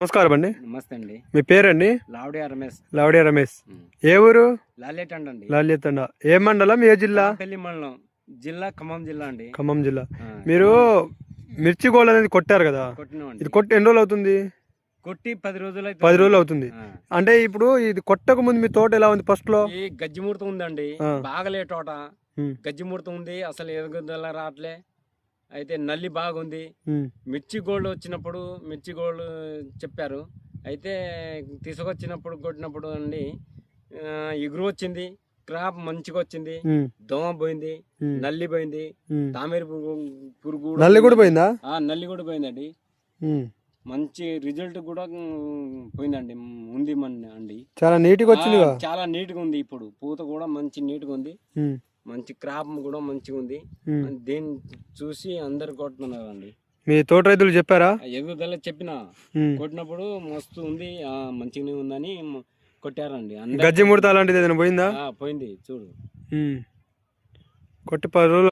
నమస్కారం అండి. నమస్తే అండి. మీ పేరండి? లావడియా రమేష్. లావడియా రమేష్. ఏ ఊరు? లాలేటండ అండి. లాల్యతండ. ఏ మండలం, ఏ జిల్లా? పెళ్లి మండలం, జిల్లా ఖమ్మం జిల్లా అండి. ఖమ్మం జిల్లా. మీరు మిర్చి గోల్డ్ అనేది కొట్టారు కదా, కొట్టినామండి. ఇది కొట్టి ఎన్ని రోజులు అవుతుంది? కొట్టి 10 రోజులు అయితే 10 రోజులు అవుతుంది. అంటే ఇప్పుడు ఇది కొట్టక ముందు మీ తోట ఎలా ఉంది? ఫస్ట్ లో ఈ గజ్జి ముడత ఉందండి, బాగలే తోట. గజ్జి ముడత ఉంది, అసలు ఎదుగుదల రావట్లే. అయితే నల్లి బాగుంది. మిర్చి గోల్డ్ వచ్చినప్పుడు మిర్చి గోల్డ్ చెప్పారు. అయితే తీసుకొచ్చినప్పుడు కొట్టినప్పుడు అండి ఎగురు వచ్చింది, క్రాప్ మంచిగా వచ్చింది, దోమ పోయింది, నల్లి పోయింది, తామేరు పురుగు నల్లి కూడా పోయిందా? నల్లి కూడా పోయిందండి. మంచి రిజల్ట్ కూడా పోయిందండి. ఉంది అండి, చాలా నీట్గా వచ్చింది. చాలా నీట్గా ఉంది. ఇప్పుడు పూత కూడా మంచి నీట్గా ఉంది, మంచి క్రాప్ కూడా మంచిగా ఉంది. దీన్ని చూసి అందరు కొట్టున్నారు అండి. మీ తోట రైతులు చెప్పారా? ఎదుగుదల చెప్పిన కొట్టినప్పుడు మస్తు ఉంది, మంచిగానే ఉందని కొట్టారండి. గజ్జి ముడత అలాంటిది ఏదైనా పోయిందా? పోయింది చూడు. కొట్టి 10 రోజులు